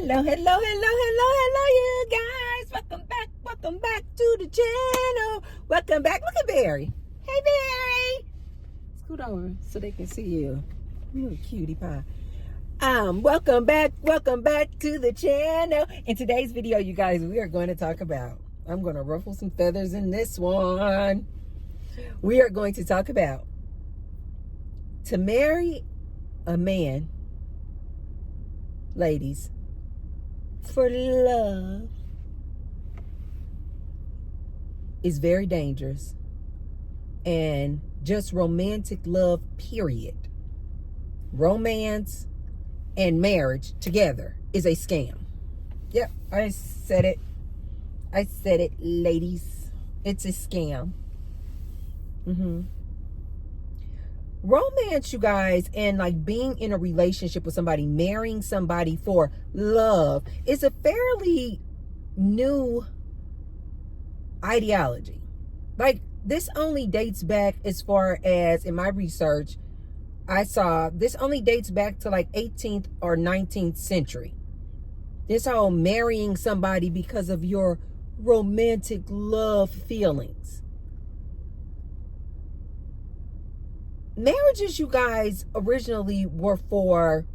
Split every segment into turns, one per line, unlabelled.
Hello, hello, hello, hello, hello, you guys. Welcome back to the channel. Welcome back. Look at Barry. Hey, Barry. Scoot over so they can see you. You a cutie pie. Welcome back to the channel. In today's video, you guys, we are going to talk about, I'm going to ruffle some feathers in this one. We are going to talk about to marry a man, ladies, for love is very dangerous, and just romantic love, period. Romance and marriage together is a scam. Yep, I said it, ladies. It's a scam. Romance, you guys, and like being in a relationship with somebody, marrying somebody for love, is a fairly new ideology. Like, this only dates back, as far as in my research I saw, this only dates back to like 18th or 19th century. This whole marrying somebody because of your romantic love feelings. Marriages, you guys, originally were for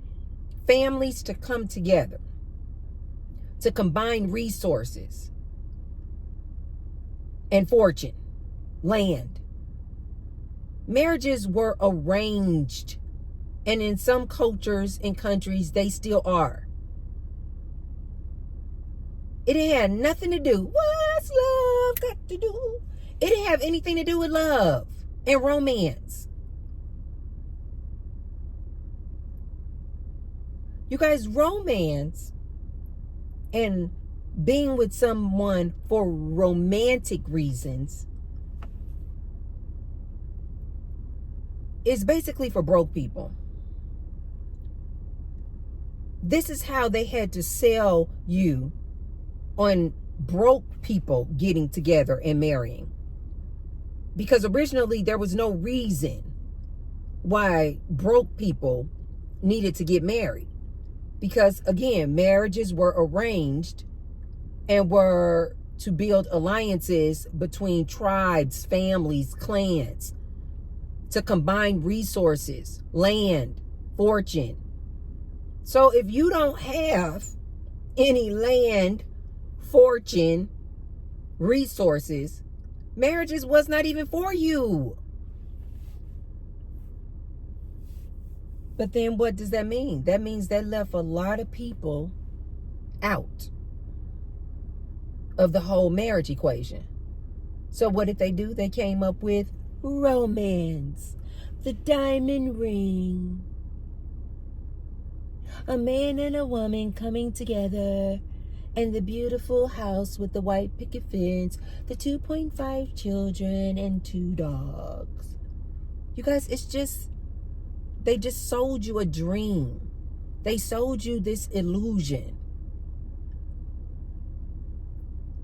families to come together, to combine resources and fortune, land. Marriages were arranged, and in some cultures and countries, they still are. It had nothing to do. What's love got to do? It didn't have anything to do with love and romance. You guys, romance and being with someone for romantic reasons is basically for broke people. This is how they had to sell you on broke people getting together and marrying. Because originally there was no reason why broke people needed to get married. Because again, marriages were arranged and were to build alliances between tribes, families, clans, to combine resources, land, fortune. So if you don't have any land, fortune, resources, marriages was not even for you. But then what does that mean? That means that left a lot of people out of the whole marriage equation. So what did they do? They came up with romance, the diamond ring, a man and a woman coming together, and the beautiful house with the white picket fence, the 2.5 children, and 2 dogs. You guys, it's just, they just sold you a dream. They sold you this illusion.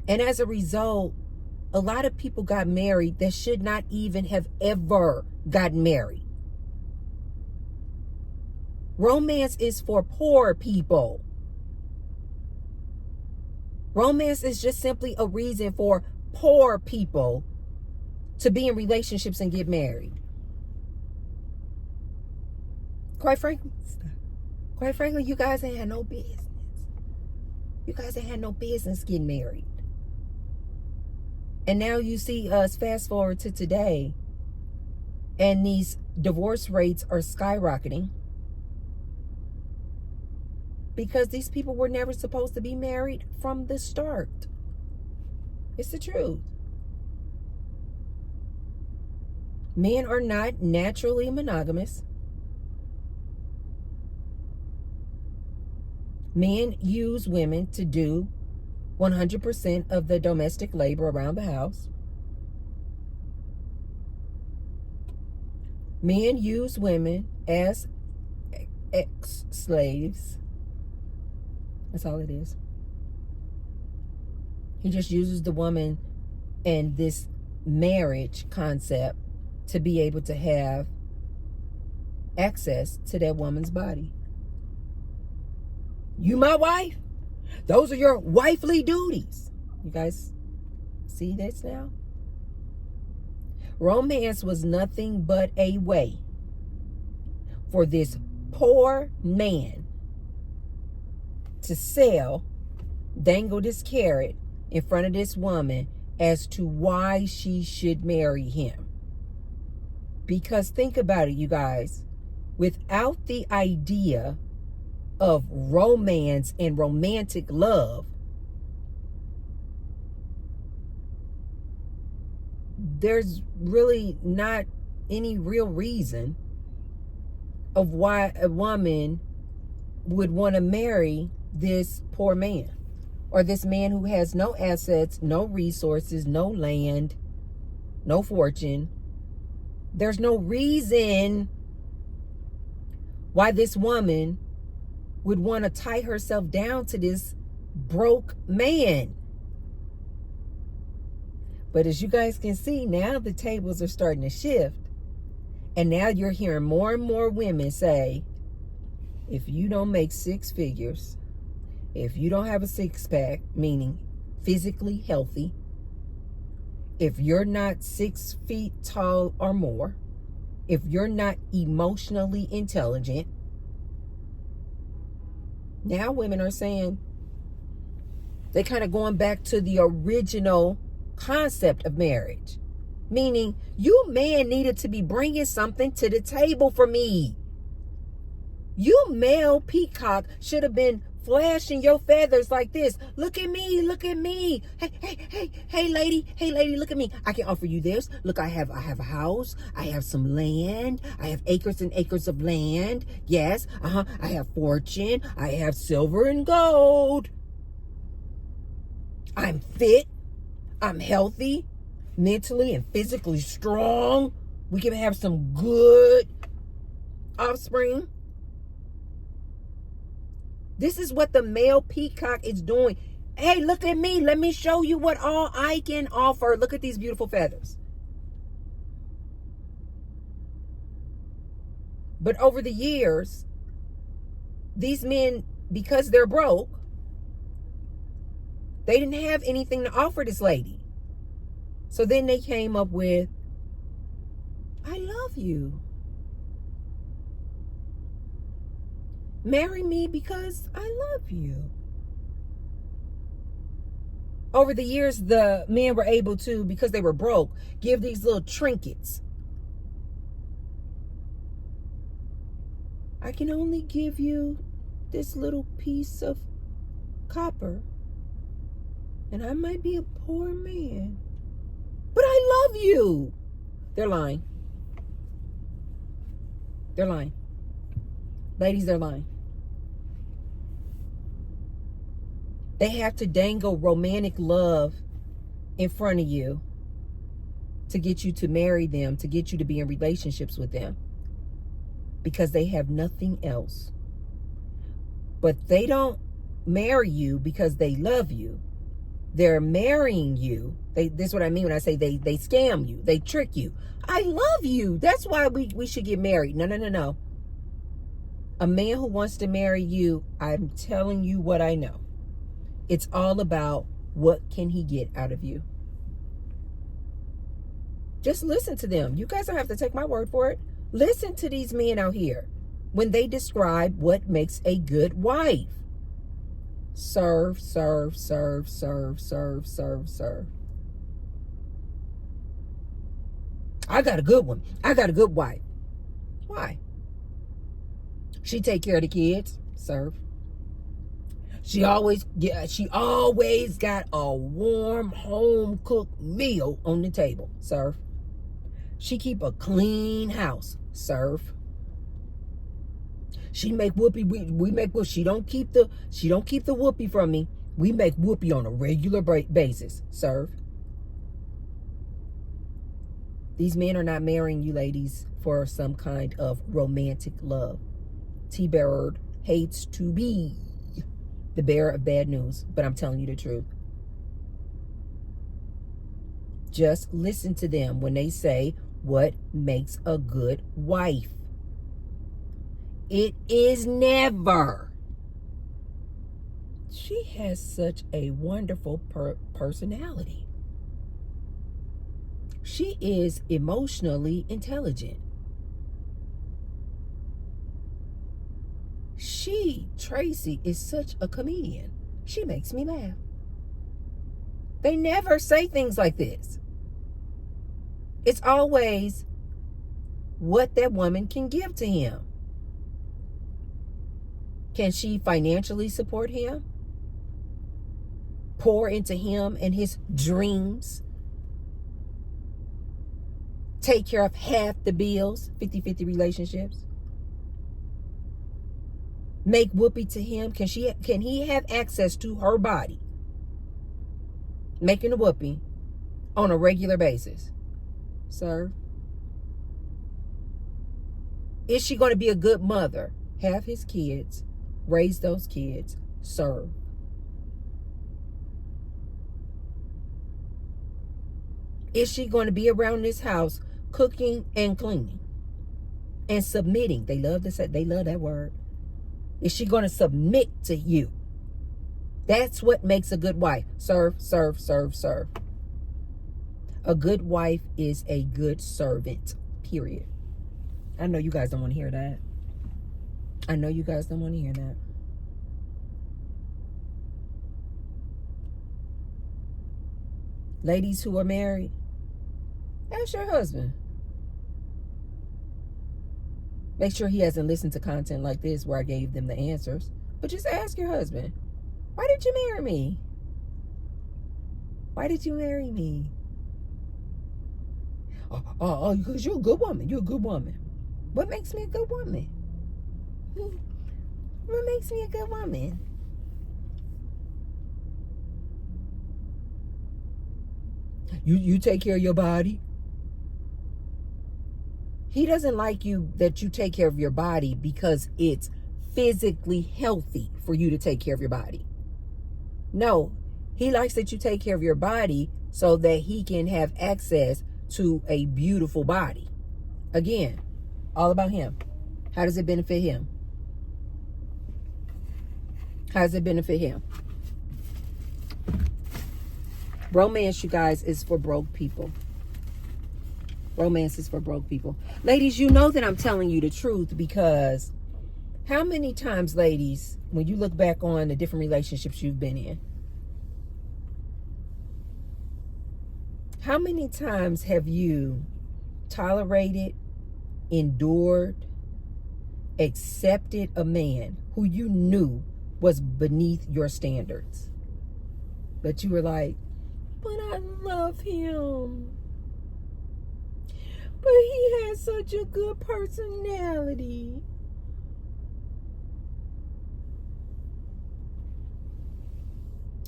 And as a result, a lot of people got married that should not even have ever gotten married. Romance is for poor people. Romance is just simply a reason for poor people to be in relationships and get married. Quite frankly, you guys ain't had no business. You guys ain't had no business getting married. And now you see us fast forward to today, and these divorce rates are skyrocketing because these people were never supposed to be married from the start. It's the truth. Men are not naturally monogamous. Men use women to do 100% of the domestic labor around the house. Men use women as ex-slaves. That's all it is. He just uses the woman and this marriage concept to be able to have access to that woman's body. You my wife, Those are your wifely duties. You guys see this now? Romance was nothing but a way for this poor man to dangle this carrot in front of this woman as to why she should marry him. Because think about it, you guys. Without the idea of romance and romantic love, there's really not any real reason of why a woman would want to marry this poor man, or this man who has no assets, no resources, no land, no fortune. There's no reason why this woman would want to tie herself down to this broke man. But as you guys can see, now the tables are starting to shift. And now you're hearing more and more women say, if you don't make six figures, if you don't have a six-pack, meaning physically healthy, if you're not 6 feet tall or more, if you're not emotionally intelligent, now women are saying, they're kind of going back to the original concept of marriage. Meaning, you man needed to be bringing something to the table for me. You male peacock should have been flashing your feathers like this. Look at me, look at me. Hey lady, look at me. I can offer you this. Look, I have a house. I have some land. I have acres and acres of land. Yes, I have fortune. I have silver and gold. I'm fit. I'm healthy, mentally and physically strong. We can have some good offspring. This is what the male peacock is doing. Hey, look at me. Let me show you what all I can offer. Look at these beautiful feathers. But over the years, these men, because they're broke, they didn't have anything to offer this lady. So then they came up with, I love you. Marry me because I love you. Over the years, the men were able to, because they were broke, give these little trinkets. I can only give you this little piece of copper. And I might be a poor man, but I love you. They're lying. They're lying. Ladies, they're lying. They have to dangle romantic love in front of you to get you to marry them, to get you to be in relationships with them, because they have nothing else. But they don't marry you because they love you. They're marrying you. This is what I mean when I say they scam you. They trick you. I love you. That's why we should get married. No. A man who wants to marry you, I'm telling you what I know. It's all about what can he get out of you. Just listen to them. You guys don't have to take my word for it. Listen to these men out here when they describe what makes a good wife. Serve. I got a good one. I got a good wife. Why? She take care of the kids. Serve. She always got a warm home cooked meal on the table. Serve. She keep a clean house. Serve. She make whoopee. We make whoopee. She don't keep the whoopee from me. We make whoopee on a regular basis. Serve. These men are not marrying you, ladies, for some kind of romantic love. T-Bird hates to be the bearer of bad news, but I'm telling you the truth. Just listen to them when they say what makes a good wife. It is never She has such a wonderful personality. She is emotionally intelligent. Tracy, is such a comedian. She makes me laugh. They never say things like this. It's always what that woman can give to him. Can she financially support him? Pour into him and his dreams? Take care of half the bills, 50-50 relationships? Make whoopee to him? Can he have access to her body? Making a whoopee on a regular basis? Sir? Is she going to be a good mother? Have his kids, raise those kids, serve. Is she going to be around this house cooking and cleaning and submitting? They love that word. Is she going to submit to you? That's what makes a good wife. Serve, serve, serve, serve. A good wife is a good servant, period. I know you guys don't want to hear that. I know you guys don't want to hear that. Ladies who are married, ask your husband. Make sure he hasn't listened to content like this where I gave them the answers. But just ask your husband, why did you marry me? Why did you marry me? Because you're a good woman. You're a good woman. What makes me a good woman? What makes me a good woman? You take care of your body. He doesn't like you that you take care of your body because it's physically healthy for you to take care of your body. No, he likes that you take care of your body so that he can have access to a beautiful body. Again, all about him. How does it benefit him? How does it benefit him? Romance, you guys, is for broke people. Romance is for broke people. Ladies, you know that I'm telling you the truth because how many times, ladies, when you look back on the different relationships you've been in, how many times have you tolerated, endured, accepted a man who you knew was beneath your standards? But you were like, but I love him. But he has such a good personality.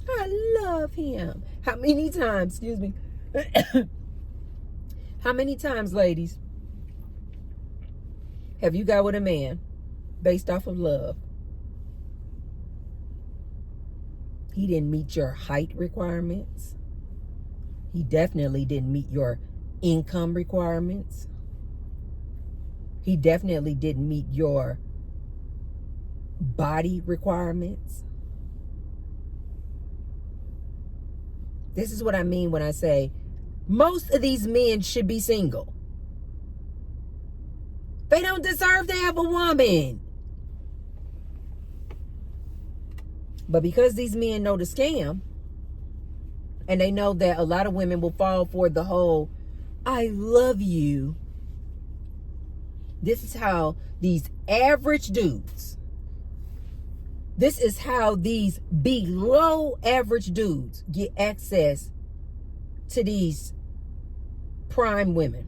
I love him. How many times, excuse me, how many times, ladies, have you got with a man based off of love? He didn't meet your height requirements. He definitely didn't meet your income requirements. He definitely didn't meet your body requirements. This is what I mean when I say most of these men should be single. They don't deserve to have a woman. But because these men know the scam, and they know that a lot of women will fall for the whole, I love you. This is how these average dudes, this is how these below average dudes get access to these prime women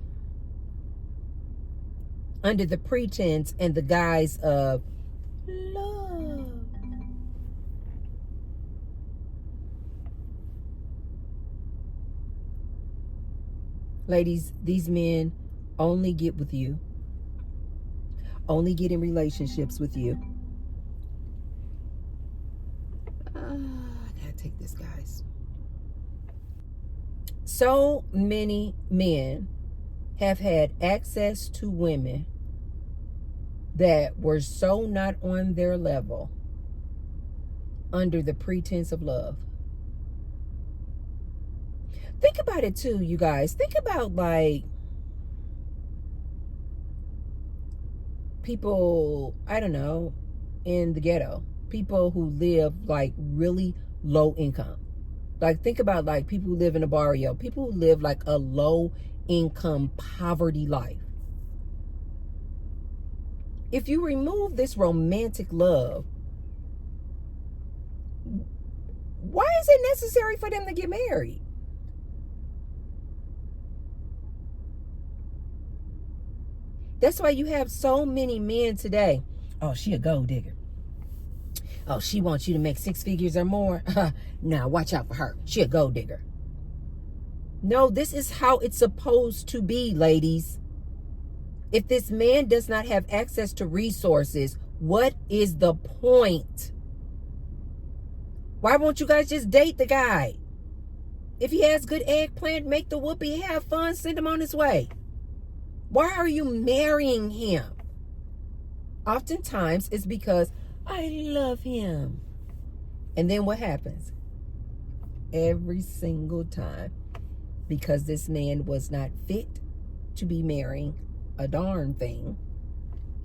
under the pretense and the guise of love. Ladies, these men only get with you, only get in relationships with you. I gotta take this, guys. So many men have had access to women that were so not on their level under the pretense of love. Think about it too, you guys. Think about like people, I don't know, in the ghetto. People who live like really low income. Like think about like people who live in a barrio. People who live like a low income poverty life. If you remove this romantic love, why is it necessary for them to get married? That's why you have so many men today. Oh, she a gold digger. Oh, she wants you to make 6 figures or more. Now, watch out for her. She a gold digger. No, this is how it's supposed to be, ladies. If this man does not have access to resources, what is the point? Why won't you guys just date the guy? If he has good eggplant, make the whoopee, have fun, send him on his way. Why are you marrying him? Oftentimes it's because I love him. And then what happens? Every single time, because this man was not fit to be marrying a darn thing,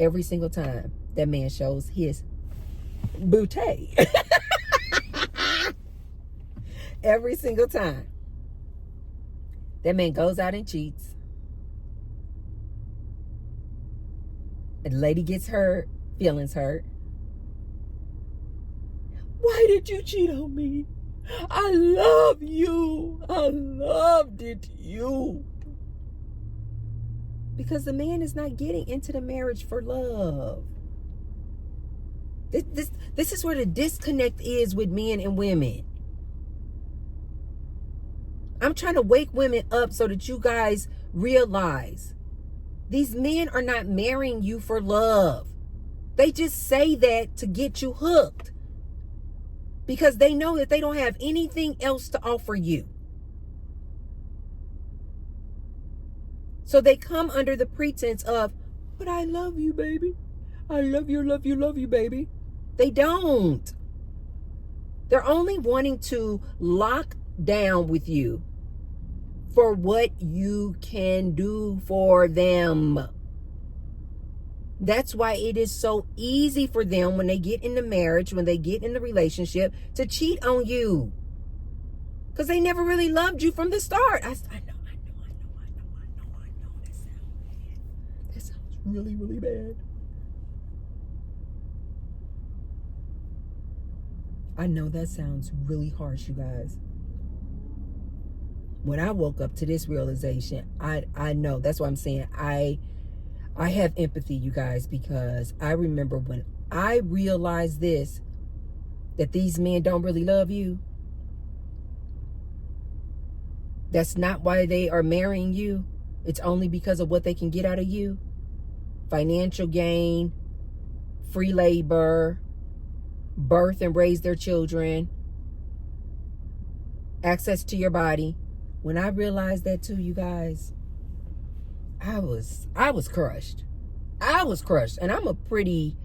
every single time that man shows his booty. Every single time that man goes out and cheats, and the lady gets hurt, feelings hurt. Why did you cheat on me? I love you. I loved it, you. Because the man is not getting into the marriage for love. This is where the disconnect is with men and women. I'm trying to wake women up so that you guys realize these men are not marrying you for love. They just say that to get you hooked, because they know that they don't have anything else to offer you. So they come under the pretense of, but I love you, baby. I love you, love you, love you, baby. They don't. They're only wanting to lock down with you for what you can do for them. That's why it is so easy for them when they get in the marriage, when they get in the relationship, to cheat on you. Because they never really loved you from the start. I know. That sounds bad. That sounds really, really bad. I know that sounds really harsh, you guys. When I woke up to this realization, I know. That's why I'm saying I have empathy, you guys, because I remember when I realized this, that these men don't really love you. That's not why they are marrying you. It's only because of what they can get out of you. Financial gain, free labor, birth and raise their children, access to your body. When I realized that too, you guys, I was crushed. I was crushed. And I'm a pretty,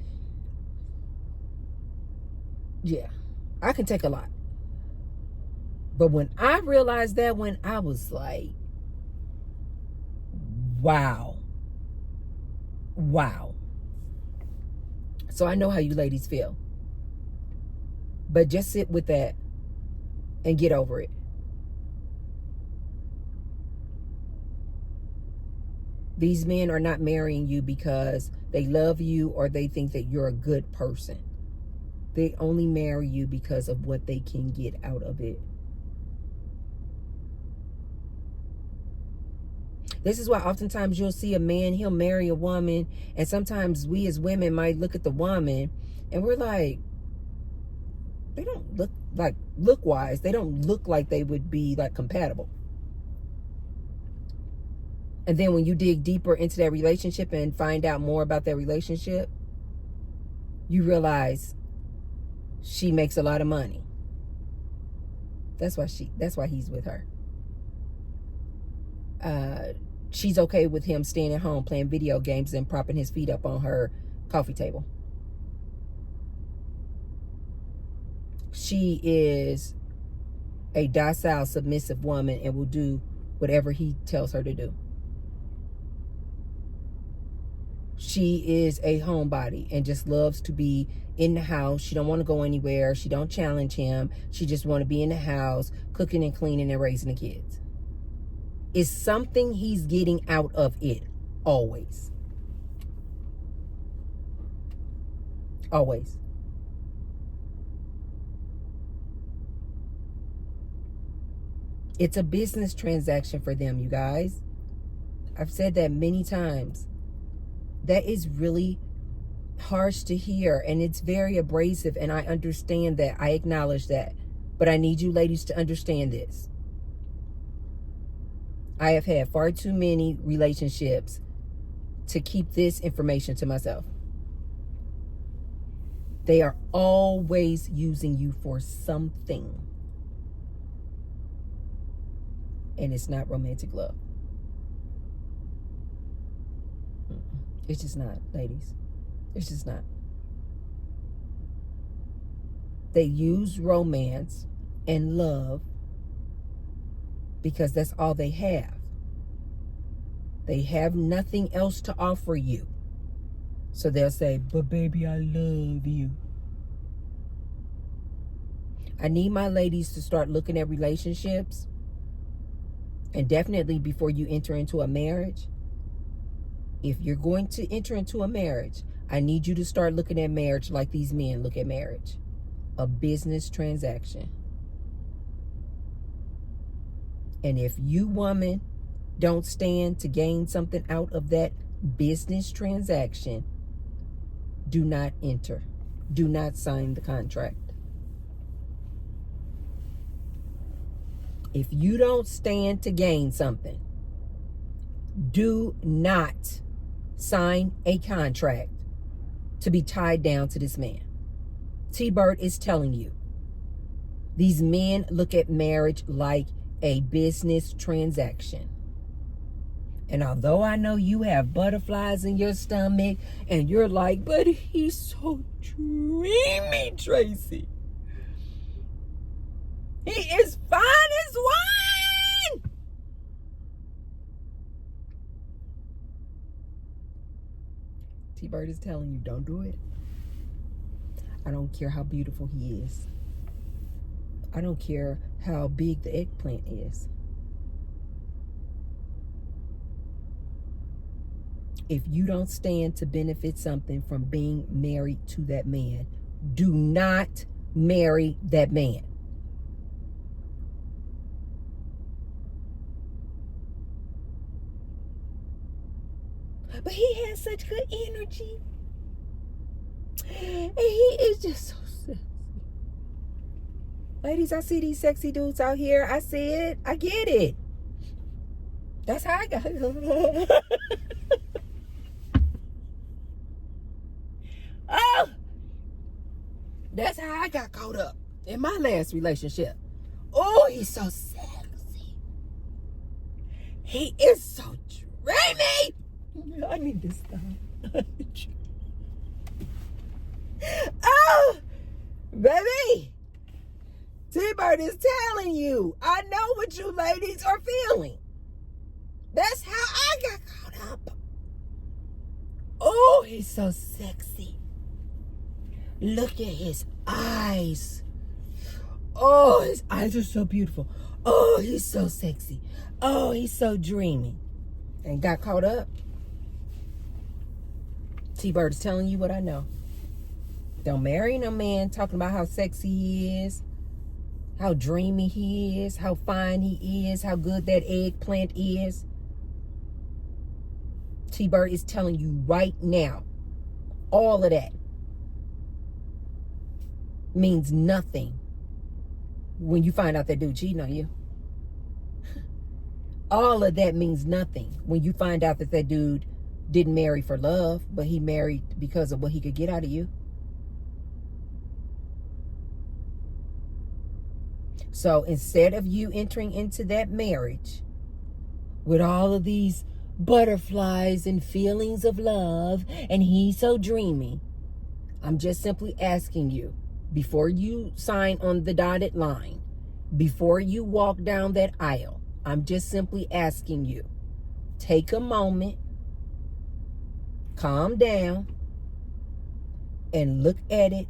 I can take a lot. But when I realized that, when I was like, wow. So I know how you ladies feel. But just sit with that and get over it. These men are not marrying you because they love you or they think that you're a good person. They only marry you because of what they can get out of it. This is why oftentimes you'll see a man, he'll marry a woman, and sometimes we as women might look at the woman and we're like, they don't look-wise, they don't look like they would be like compatible. And then when you dig deeper into that relationship and find out more about that relationship, you realize she makes a lot of money. That's why he's with her. She's okay with him staying at home playing video games and propping his feet up on her coffee table. She is a docile, submissive woman and will do whatever he tells her to do. She is a homebody and just loves to be in the house. She don't want to go anywhere. She don't challenge him. She just want to be in the house, cooking and cleaning and raising the kids. It's something he's getting out of it, always. Always. It's a business transaction for them, you guys. I've said that many times. That is really harsh to hear, and it's very abrasive, and I understand that. I acknowledge that. But I need you ladies to understand this. I have had far too many relationships to keep this information to myself. They are always using you for something. And it's not romantic love. It's just not, ladies. It's just not. They use romance and love because that's all they have. They have nothing else to offer you. So they'll say, but baby, I love you. I need my ladies to start looking at relationships, and definitely before you enter into a marriage. If you're going to enter into a marriage, I need you to start looking at marriage like these men look at marriage. A business transaction. And if you, woman, don't stand to gain something out of that business transaction, do not enter. Do not sign the contract. If you don't stand to gain something, do not sign a contract to be tied down to this man. T-Bird is telling you, these men look at marriage like a business transaction. And although I know you have butterflies in your stomach and you're like, but he's so dreamy, Tracy. He is fine as wine. T-Bird is telling you, don't do it. I don't care how beautiful he is. I don't care how big the eggplant is. If you don't stand to benefit something from being married to that man, do not marry that man. But he has such good energy. And he is just so sexy. Ladies, I see these sexy dudes out here. I see it. I get it. That's how I got it. Oh, that's how I got caught up in my last relationship. Oh, he's so sexy. He is so dreamy. I need to stop. Oh, baby. T-Bird is telling you. I know what you ladies are feeling. That's how I got caught up. Oh, he's so sexy. Look at his eyes. Oh, his eyes are so beautiful. Oh, he's so sexy. Oh, he's so dreamy. And got caught up. T-Bird is telling you what I know. Don't marry no man talking about how sexy he is, how dreamy he is, how fine he is, how good that eggplant is. T-Bird is telling you right now, all of that means nothing when you find out that dude cheating on you. All of that means nothing when you find out that that dude didn't marry for love, but he married because of what he could get out of you. So instead of you entering into that marriage with all of these butterflies and feelings of love, and he's so dreamy, I'm just simply asking you, before you sign on the dotted line, before you walk down that aisle, I'm just simply asking you, take a moment, calm down, and look at it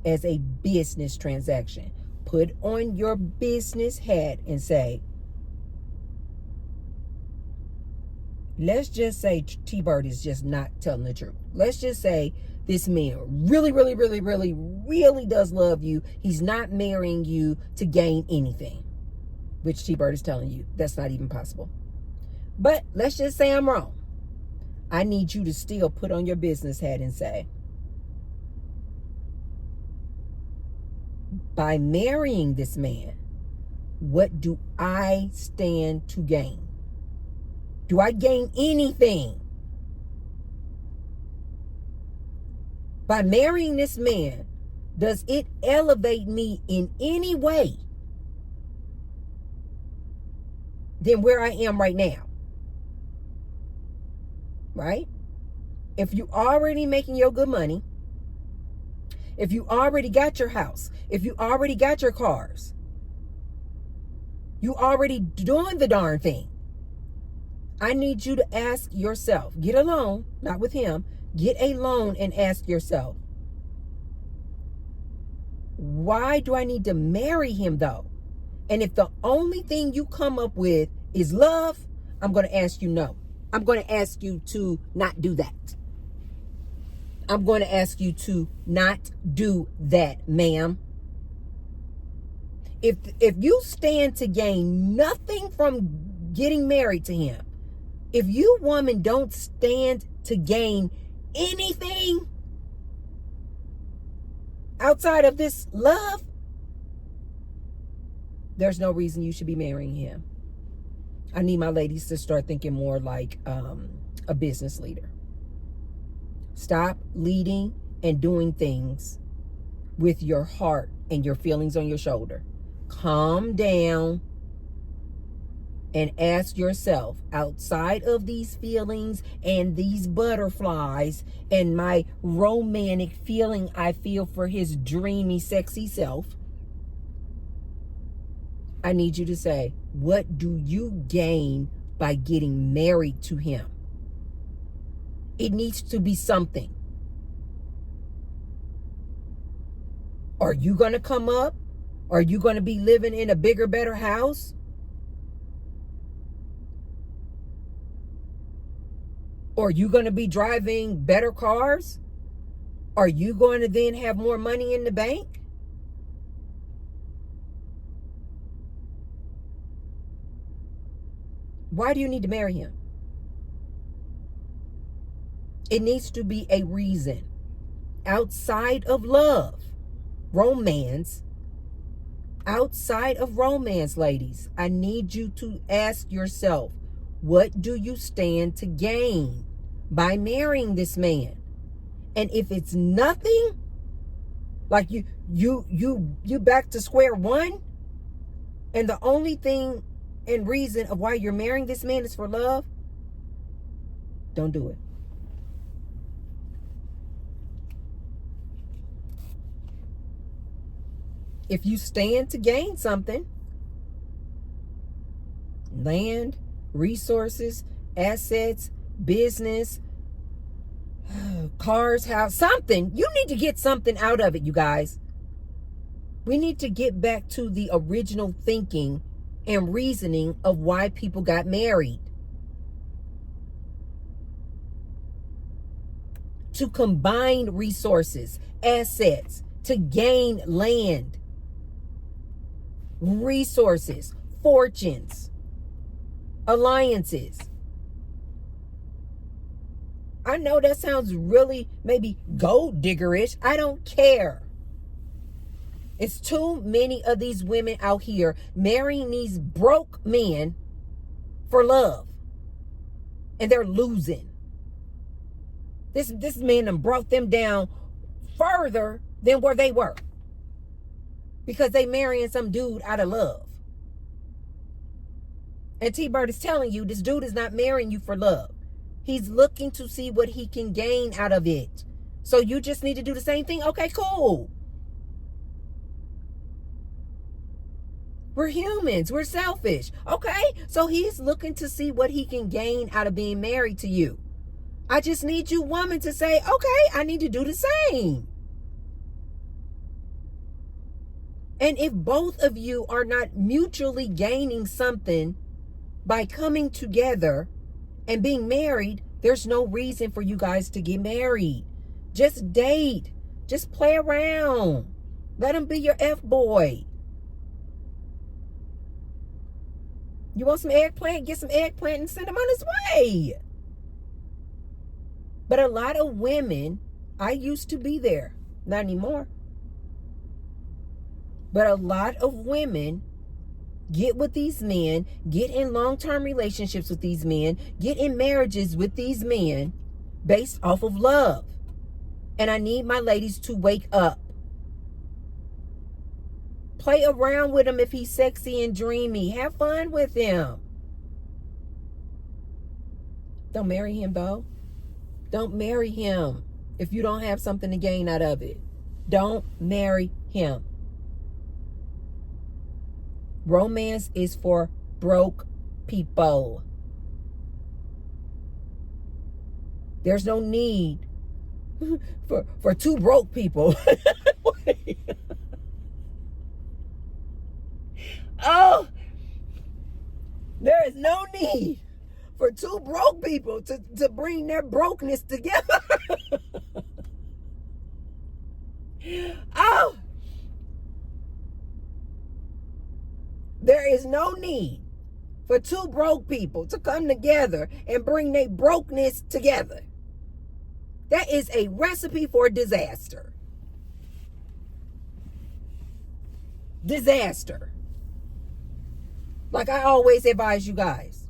as a business transaction. Put on your business hat and say, let's just say T-Bird is just not telling the truth. Let's just say this man really, really, really, really, really does love you. He's not marrying you to gain anything, which T-Bird is telling you that's not even possible. But let's just say I'm wrong. I need you to still put on your business hat and say, by marrying this man, what do I stand to gain? Do I gain anything? By marrying this man, does it elevate me in any way than where I am right now? Right? If you already making your good money, if you already got your house, if you already got your cars, you already doing the darn thing. I need you to ask yourself, get a loan, not with him, get a loan and ask yourself, why do I need to marry him though? And if the only thing you come up with is love, I'm going to ask you no. I'm going to ask you to not do that. I'm going to ask you to not do that, ma'am. If you stand to gain nothing from getting married to him, if you woman don't stand to gain anything outside of this love, there's no reason you should be marrying him. I need my ladies to start thinking more like a business leader. Stop leading and doing things with your heart and your feelings on your shoulder. Calm down and ask yourself, outside of these feelings and these butterflies and my romantic feeling I feel for his dreamy, sexy self, I need you to say, what do you gain by getting married to him? It needs to be something. Are you going to come up? Are you going to be living in a bigger, better house? Are you going to be driving better cars? Are you going to then have more money in the bank? Why do you need to marry him? It needs to be a reason outside of love, romance. Outside of romance, ladies, I need you to ask yourself, what do you stand to gain by marrying this man? And if it's nothing, like you back to square one, and the only thing and reason of why you're marrying this man is for love, don't do it. If you stand to gain something, land, resources, assets, business, cars, house, something, you need to get something out of it, you guys. We need to get back to the original thinking and reasoning of why people got married. To combine resources, assets, to gain land, resources, fortunes, alliances. I know that sounds really maybe gold diggerish. I don't care. It's too many of these women out here marrying these broke men for love. And they're losing. This man done brought them down further than where they were. Because they marrying some dude out of love. And T-Bird is telling you this dude is not marrying you for love. He's looking to see what he can gain out of it. So you just need to do the same thing? Okay, cool. We're humans. We're selfish. Okay, so he's looking to see what he can gain out of being married to you. I just need you, woman, to say, okay, I need to do the same. And if both of you are not mutually gaining something by coming together and being married, there's no reason for you guys to get married. Just date. Just play around. Let him be your F-boy. You want some eggplant? Get some eggplant and send him on his way. But a lot of women, I used to be there, not anymore. But a lot of women get with these men, get in long-term relationships with these men, get in marriages with these men based off of love. And I need my ladies to wake up. Play around with him if he's sexy and dreamy. Have fun with him. Don't marry him, though. Don't marry him if you don't have something to gain out of it. Don't marry him. Romance is for broke people. There's no need for two broke people. Oh, there is no need for two broke people to bring their brokenness together. Oh, there is no need for two broke people to come together and bring their brokenness together. That is a recipe for disaster. Disaster. Like I always advise you guys,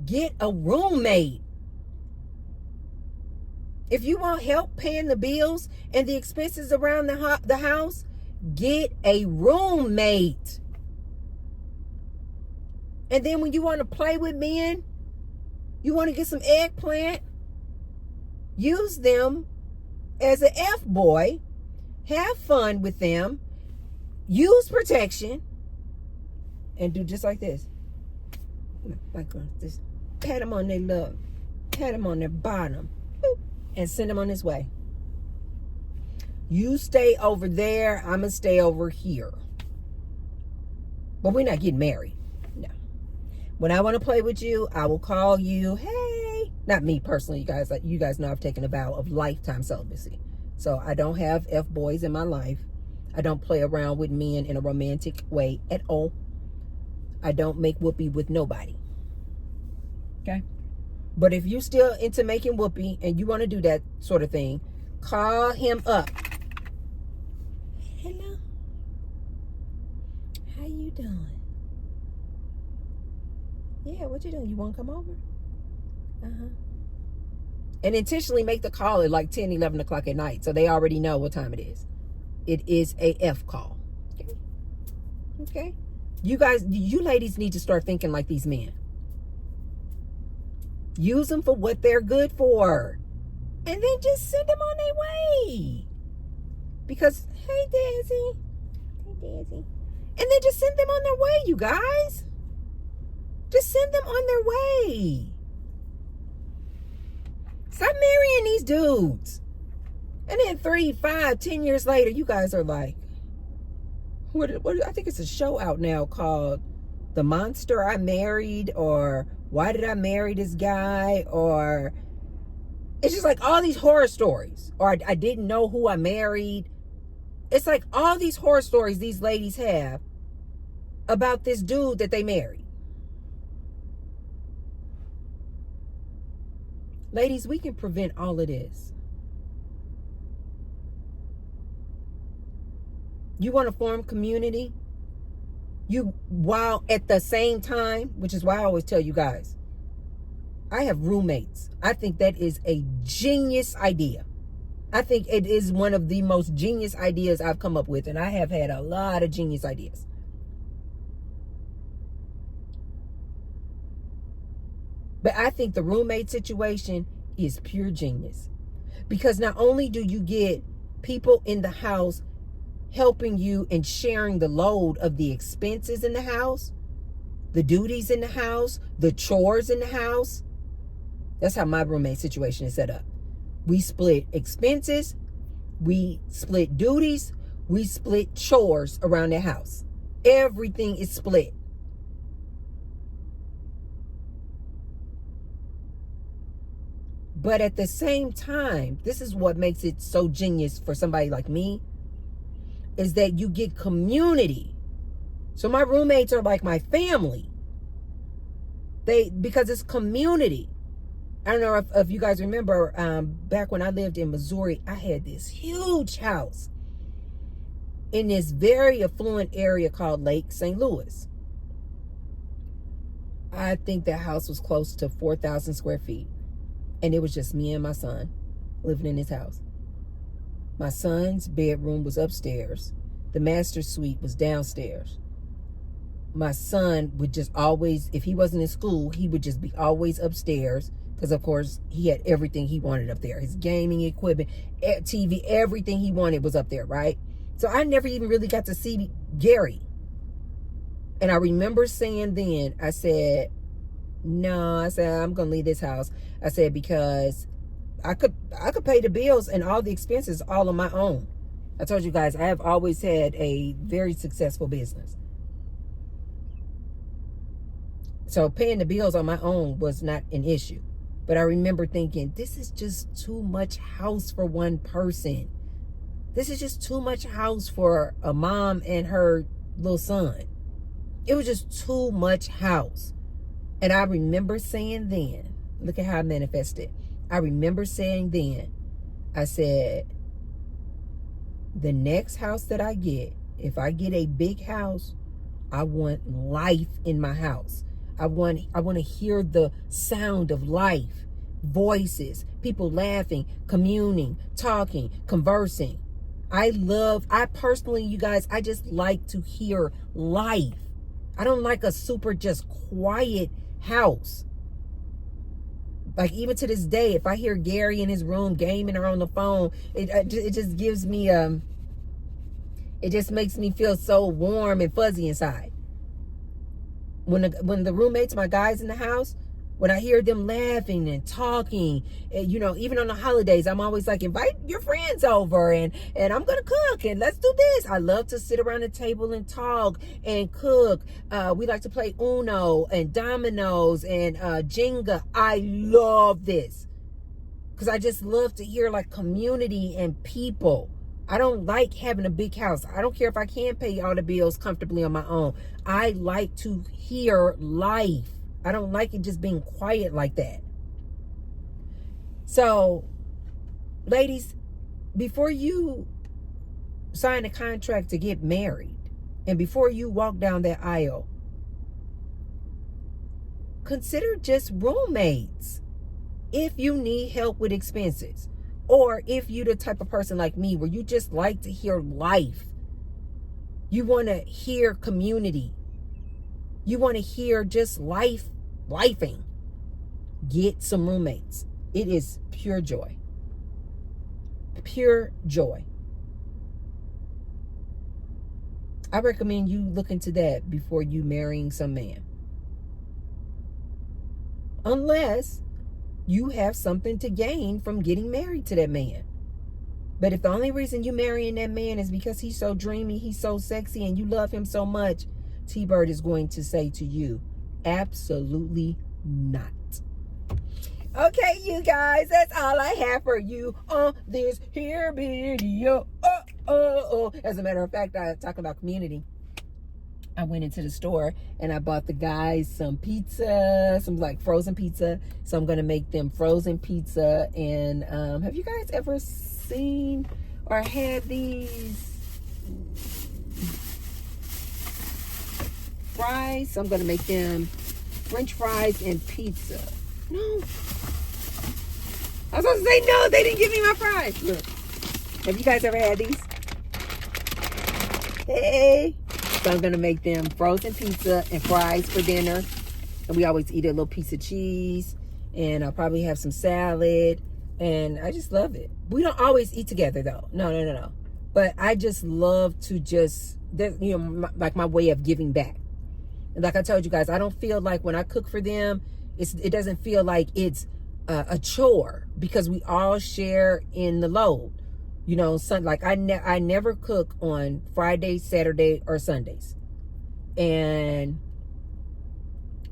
get a roommate. If you want help paying the bills and the expenses around the house, get a roommate. And then when you want to play with men, you want to get some eggplant, use them as an F-boy, have fun with them, use protection, and do just like this. Like this. Pat them on their love, pat them on their bottom, and send them on his way. You stay over there, I'm going to stay over here. But we're not getting married. No. When I want to play with you, I will call you. Hey. Not me personally, you guys. Like, you guys know I've taken a vow of lifetime celibacy. So I don't have F-boys in my life. I don't play around with men in a romantic way at all. I don't make whoopee with nobody. Okay? But if you still into making whoopee and you want to do that sort of thing, call him up. Hello. How you doing? Yeah, what you doing? You want to come over? Uh-huh. And intentionally make the call at like 10, 11 o'clock at night so they already know what time it is. It is a F call. Okay? Okay? You guys, you ladies need to start thinking like these men. Use them for what they're good for. And then just send them on their way. Because, hey, Dazzy. Hey, Dazzy. And then just send them on their way, you guys. Just send them on their way. Stop marrying these dudes. And then 3, 5, 10 years later, you guys are like, what I think it's a show out now called The Monster I Married, or Why Did I Marry This Guy, or it's just like all these horror stories, or I didn't know who I married. It's like all these horror stories these ladies have about this dude that they married. Ladies, we can prevent all of this. You want to form community? While at the same time, which is why I always tell you guys, I have roommates. I think that is a genius idea. I think it is one of the most genius ideas I've come up with, and I have had a lot of genius ideas. But I think the roommate situation is pure genius. Because not only do you get people in the house helping you and sharing the load of the expenses in the house, the duties in the house, the chores in the house. That's how my roommate situation is set up. We split expenses, we split duties, we split chores around the house. Everything is split. But at the same time, this is what makes it so genius for somebody like me, is that you get community. So my roommates are like my family. Because it's community. I don't know if you guys remember, back when I lived in Missouri, I had this huge house in this very affluent area called Lake St. Louis. I think that house was close to 4,000 square feet. And it was just me and my son living in his house. My son's bedroom was upstairs. The master suite was downstairs. My son would just always, if he wasn't in school, he would just be always upstairs. Because, of course, he had everything he wanted up there. His gaming equipment, TV, everything he wanted was up there, right? So I never even really got to see Gary. And I remember saying then, I said, no, I said, I'm going to leave this house. I said, because I could pay the bills and all the expenses all on my own. I told you guys, I have always had a very successful business. So paying the bills on my own was not an issue. But I remember thinking, this is just too much house for one person. This is just too much house for a mom and her little son. It was just too much house. And I remember saying then, look at how I manifested. I remember saying then, I said, the next house that I get, if I get a big house, I want life in my house. I want to hear the sound of life, voices, people laughing, communing, talking, conversing. I personally, you guys, I just like to hear life. I don't like a super just quiet house. Like even to this day, if I hear Gary in his room gaming or on the phone, it just gives me it just makes me feel so warm and fuzzy inside. When the roommates, my guys in the house, when I hear them laughing and talking, and, even on the holidays, I'm always like, invite your friends over and I'm going to cook and let's do this. I love to sit around the table and talk and cook. We like to play Uno and dominoes and Jenga. I love this because I just love to hear like community and people. I don't like having a big house. I don't care if I can't pay all the bills comfortably on my own. I like to hear life. I don't like it just being quiet like that. So, ladies, before you sign a contract to get married, and before you walk down that aisle, consider just roommates if you need help with expenses. Or if you're the type of person like me where you just like to hear life. You want to hear community. You want to hear just lifing. Get some roommates. It is pure joy. Pure joy. I recommend you look into that before you marrying some man. Unless you have something to gain from getting married to that man. But if the only reason you marrying that man is because he's so dreamy, he's so sexy, and you love him so much, T-Bird is going to say to you, absolutely not. Okay, you guys, that's all I have for you on this here video. As a matter of fact, I talk about community. I went into the store and I bought the guys some pizza, some like frozen pizza. So I'm going to make them frozen pizza. And have you guys ever seen or had these fries? So I'm going to make them French fries and pizza. No. I was supposed to say no, they didn't give me my fries. Look. Have you guys ever had these? Hey. So I'm going to make them frozen pizza and fries for dinner. And we always eat a little piece of cheese. And I'll probably have some salad. And I just love it. We don't always eat together, though. No. But I just love to just, you know, like my way of giving back. And like I told you guys, I don't feel like when I cook for them, it doesn't feel like it's a chore, because we all share in the load. You know, like I never cook on Friday, Saturday, or Sundays. And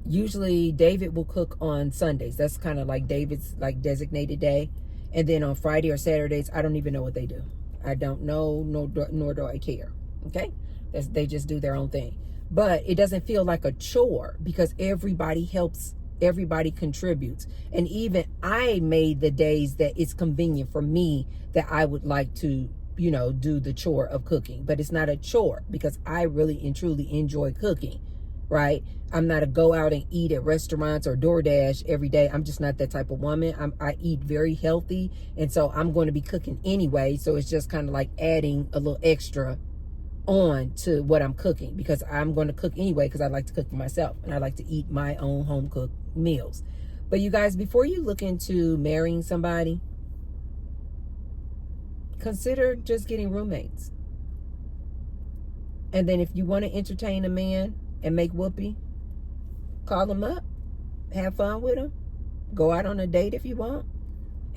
usually David will cook on Sundays. That's kind of like David's like designated day. And then on Friday or Saturdays, I don't even know what they do. I don't know, nor do I care. Okay? They just do their own thing. But it doesn't feel like a chore, because everybody helps, everybody contributes. And even I made the days that it's convenient for me that I would like to, you know, do the chore of cooking. But it's not a chore, because I really and truly enjoy cooking, right? I'm not a go out and eat at restaurants or DoorDash every day. I'm just not that type of woman. I eat very healthy, and so I'm going to be cooking anyway. So it's just kind of like adding a little extra on to what I'm cooking, because I'm going to cook anyway, because I like to cook for myself and I like to eat my own home cooked meals. But you guys, before you look into marrying somebody, consider just getting roommates. And then if you want to entertain a man and make whoopee, call him up, have fun with him, go out on a date if you want,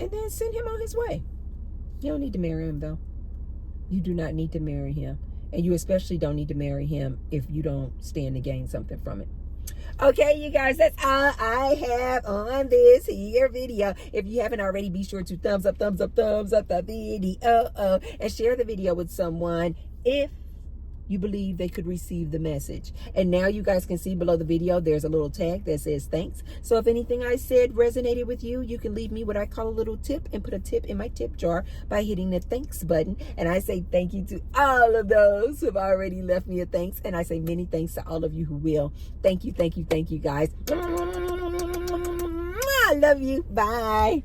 and then send him on his way. You don't need to marry him, though. You do not need to marry him. And you especially don't need to marry him if you don't stand to gain something from it. Okay, you guys, that's all I have on this here video. If you haven't already, be sure to thumbs up the video, and share the video with someone if you believe they could receive the message. And now you guys can see below the video, there's a little tag that says thanks. So if anything I said resonated with you, you can leave me what I call a little tip, and put a tip in my tip jar by hitting the thanks button. And I say thank you to all of those who have already left me a thanks. And I say many thanks to all of you who will. Thank you, thank you, thank you, guys. I love you. Bye.